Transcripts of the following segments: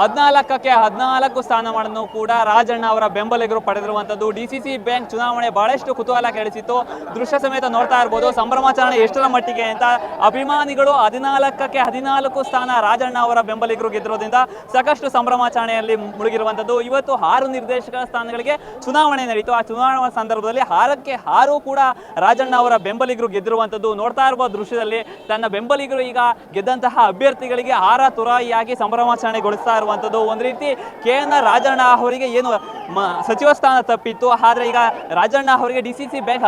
14ಕ್ಕೆ 14 ಸ್ಥಾನಮಾನವನ್ನು ಕೂಡ ರಾಜಣ್ಣ ಅವರ ಬೆಂಬಲಿಗರು ಪಡೆದಿರುವಂತದ್ದು. ಡಿಸಿಸಿ ಬ್ಯಾಂಕ್ ಚುನಾವಣೆ ಬಹಳಷ್ಟು ಕುತೂಹಲ ಕೆಡಿಸಿತ್ತು. ದೃಶ್ಯ ಸಮೇತ ನೋಡ್ತಾ ಇರಬಹುದು ಸಂಭ್ರಮಾಚರಣೆ ಎಷ್ಟರ ಮಟ್ಟಿಗೆ ಅಂತ. ಅಭಿಮಾನಿಗಳು 14ಕ್ಕೆ 14 ಸ್ಥಾನ ರಾಜಣ್ಣ ಅವರ ಬೆಂಬಲಿಗರು ಗೆದ್ದಿರೋದ್ರಿಂದ ಸಾಕಷ್ಟು ಸಂಭ್ರಮಾಚರಣೆಯಲ್ಲಿ ಮುಳುಗಿರುವಂತದ್ದು. ಇವತ್ತು 6 ನಿರ್ದೇಶಕರ ಸ್ಥಾನಗಳಿಗೆ ಚುನಾವಣೆ ನಡೀತು. ಆ ಚುನಾವಣಾ ಸಂದರ್ಭದಲ್ಲಿ 6ಕ್ಕೆ 6 ಕೂಡ ರಾಜಣ್ಣ ಅವರ ಬೆಂಬಲಿಗರು ಗೆದ್ದಿರುವಂತದ್ದು. ನೋಡ್ತಾ ಇರುವ ದೃಶ್ಯದಲ್ಲಿ ತನ್ನ ಬೆಂಬಲಿಗರು ಈಗ ಗೆದ್ದಂತಹ ಅಭ್ಯರ್ಥಿಗಳಿಗೆ ಹಾರ ತುರಾಯಿಯಾಗಿ ಸಂಭ್ರಮಾಚರಣೆಗೊಳಿಸ್ತಾ ಇರುವಂತದ್ದು. ಒಂದು ರೀತಿ KN ರಾಜಣ್ಣ ಅವರಿಗೆ ಏನು ಸಚಿವ ಸ್ಥಾನ ತಪ್ಪಿತ್ತು, ಆದ್ರೆ ಈಗ ರಾಜಣ್ಣ ಅವರಿಗೆ ಡಿಸಿಸಿ ಬ್ಯಾಂಕ್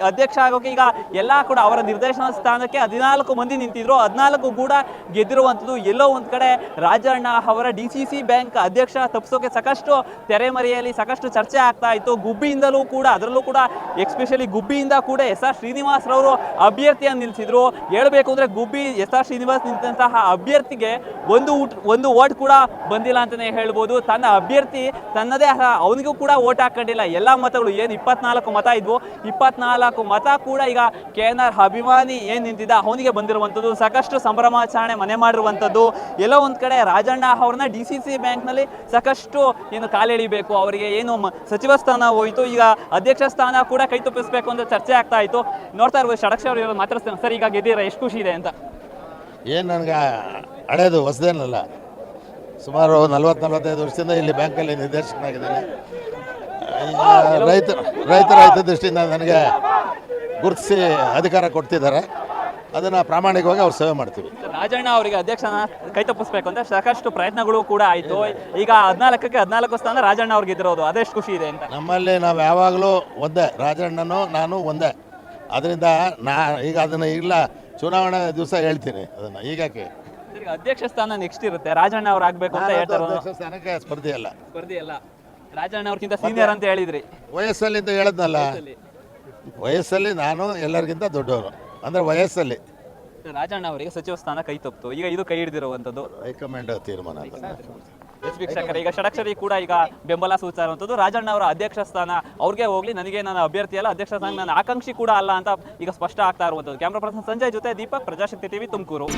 ಅಧ್ಯಕ್ಷ ಆಗೋಕೆ ಈಗ ಎಲ್ಲ ಕೂಡ ಅವರ ನಿರ್ದೇಶನ ಸ್ಥಾನಕ್ಕೆ 14 ಮಂದಿ ನಿಂತಿದ್ರು, 14 ಕೂಡ ಗೆದ್ದಿರುವಂತದ್ದು. ಎಲ್ಲೋ ಒಂದ್ ಕಡೆ ರಾಜಣ್ಣ ಅವರ ಡಿಸಿಸಿ ಬ್ಯಾಂಕ್ ಅಧ್ಯಕ್ಷ ತಪ್ಪಿಸೋಕೆ ಸಾಕಷ್ಟು ತೆರೆಮರೆಯಲ್ಲಿ ಸಾಕಷ್ಟು ಚರ್ಚೆ ಆಗ್ತಾ ಇತ್ತು. ಗುಬ್ಬಿಯಿಂದಲೂ ಕೂಡ, ಅದರಲ್ಲೂ ಕೂಡ ಎಸ್ಪೆಷಲಿ ಗುಬ್ಬಿಯಿಂದ ಕೂಡ SR ಶ್ರೀನಿವಾಸ್ ರವರು ಅಭ್ಯರ್ಥಿಯನ್ನು ನಿಲ್ಲಿಸಿದ್ರು. ಹೇಳ್ಬೇಕು ಅಂದ್ರೆ ಗುಬ್ಬಿ SR ಶ್ರೀನಿವಾಸ್ ನಿಂತಹ ಅಭ್ಯರ್ಥಿಗೆ ಒಂದು ವೋಟ್ ಕೂಡ ಬಂದಿಲ್ಲ ಅಂತಾನೆ ಹೇಳ್ಬೋದು. ತನ್ನ ಅಭ್ಯರ್ಥಿ ತನ್ನದೇ ಅವನಿಗೂ ಕೂಡ ವೋಟ್ ಹಾಕೊಂಡಿಲ್ಲ. ಎಲ್ಲ ಮತಗಳು ಏನು 24 ಮತ ಇದ್ವು, 24 ಮತ ಕೂಡ ಈಗ KN ಅಭಿಮಾನಿ ಏನ್ ನಿಂತಿದ್ದ ಅವನಿಗೆ ಬಂದಿರುವಂತದ್ದು. ಸಾಕಷ್ಟು ಸಂಭ್ರಮಾಚರಣೆ ಮನೆ ಮಾಡಿರುವಂತದ್ದು. ಎಲ್ಲೋ ಒಂದ್ ಕಡೆ ರಾಜಣ್ಣ ಅವ್ರನ್ನ ಡಿಸಿಸಿ ಬ್ಯಾಂಕ್ ನಲ್ಲಿ ಸಾಕಷ್ಟು ಏನು ಕಾಲೆಳಿಬೇಕು, ಅವರಿಗೆ ಏನು ಸಚಿವ ಸ್ಥಾನ ಹೋಯಿತು, ಈಗ ಅಧ್ಯಕ್ಷ ಸ್ಥಾನ ಕೂಡ ಕೈ ತಪ್ಪಿಸ್ಬೇಕು ಅಂತ ಚರ್ಚೆ ಆಗ್ತಾ ಇತ್ತು. ನೋಡ್ತಾ ಇರ್ಬೋದು ಷಡಕ್ಷ ಅವರು ಮಾತಾಡ್ತಾರೆ ಸರ್, ಈಗ ಗೆದ್ದಿರ ಎಷ್ಟು ಖುಷಿ ಇದೆ ಅಂತ? ಏನು ನನಗೆ ಹಳೇದು ಹೊಸದೇನಲ್ಲ, ಸುಮಾರು 40-45 ವರ್ಷದಿಂದ ಇಲ್ಲಿ ಬ್ಯಾಂಕಲ್ಲಿ ನಿರ್ದೇಶಕನಾಗಿದ್ದೇನೆ. ರೈತರ ಹಿತದೃಷ್ಟಿಯಿಂದ ನನಗೆ ಗುರುತಿಸಿ ಅಧಿಕಾರ ಕೊಡ್ತಿದ್ದಾರೆ, ಅದನ್ನು ಪ್ರಾಮಾಣಿಕವಾಗಿ ಅವ್ರು ಸೇವೆ ಮಾಡ್ತೀವಿ. ರಾಜಣ್ಣ ಅವರಿಗೆ ಅಧ್ಯಕ್ಷನ ಕೈ ತಪ್ಪಿಸ್ಬೇಕು ಅಂತ ಸಾಕಷ್ಟು ಪ್ರಯತ್ನಗಳು ಕೂಡ ಆಯಿತು. ಈಗ 14ಕ್ಕೆ 14 ಸ್ಥಾನ ರಾಜಣ್ಣ ಅವ್ರಿಗೆ ಇದ್ದಿರೋದು, ಅದೆಷ್ಟು ಖುಷಿ ಇದೆ ಅಂತ? ನಮ್ಮಲ್ಲಿ ನಾವು ಯಾವಾಗಲೂ ಒಂದೇ, ರಾಜಣ್ಣನೂ ನಾನು ಒಂದೇ. ಅದರಿಂದ ಈಗ ಅದನ್ನು ಇಲ್ಲ ಚುನಾವಣೆ ದಿವಸ ಹೇಳ್ತೀನಿ ಅದನ್ನು. ಈಗಕ್ಕೆ ಅಧ್ಯಕ್ಷ ಸ್ಥಾನ ನೆಕ್ಸ್ಟ್ ಇರುತ್ತೆ, ರಾಜಣ್ಣ ಅವ್ರು ಆಗ್ಬೇಕು ಅಂತ ಹೇಳ್ತಾರೆ. ಅಧ್ಯಕ್ಷ ಸ್ಥಾನಕ್ಕೆ ಸ್ಪರ್ಧೆ ಅಲ್ಲ, ರಾಜಣ್ಣ ಅವ್ರಿಗಿಂತ ಸೀನಿಯರ್ ಅಂತ ಹೇಳಿದ್ರಿ. ವಯಸ್ಸಲ್ಲಿ ಅಂತ ಹೇಳಿದ್ನಲ್ಲ, ವಯಸ್ಸಲ್ಲಿ ನಾನು ಎಲ್ಲರಿಗಿಂತ ದೊಡ್ಡವರು, ಅಂದರೆ ವಯಸ್ಸಲ್ಲಿ. ರಾಜಣ್ಣ ಅವರಿಗೆ ಸಚಿವ ಸ್ಥಾನ ಕೈ ತಪ್ಪಿತು, ಈಗ ಇದು ಕೈ ಹಿಡಿದಿರುವಂಥದ್ದು ಹೈಕಮಾಂಡ್ ತೀರ್ಮಾನ. ವೀಕ್ಷಕರೇ, ಈಗ ಷಡಕ್ಷರಿ ಕೂಡ ಈಗ ಬೆಂಬಲ ಸೂಚಿಸ್ತಾ ಇರುವಂಥದ್ದು. ರಾಜಣ್ಣ ಅವರ ಅಧ್ಯಕ್ಷ ಸ್ಥಾನ ಅವ್ರಿಗೆ ಹೋಗ್ಲಿ, ನನಗೆ ನನ್ನ ಅಭ್ಯರ್ಥಿ ಅಲ್ಲ, ಅಧ್ಯಕ್ಷ ಸ್ಥಾನ ನನ್ನ ಆಕಾಂಕ್ಷಿ ಕೂಡ ಅಲ್ಲ ಅಂತ ಈಗ ಸ್ಪಷ್ಟ ಆಗ್ತಾ ಇರುವಂಥದ್ದು. ಕ್ಯಾಮ್ರಾ ಪರ್ಸನ್ ಸಂಜಯ್ ಜೊತೆ ದೀಪಕ್, ಪ್ರಜಾಶಕ್ತಿ ಟಿವಿ, ತುಮಕೂರು.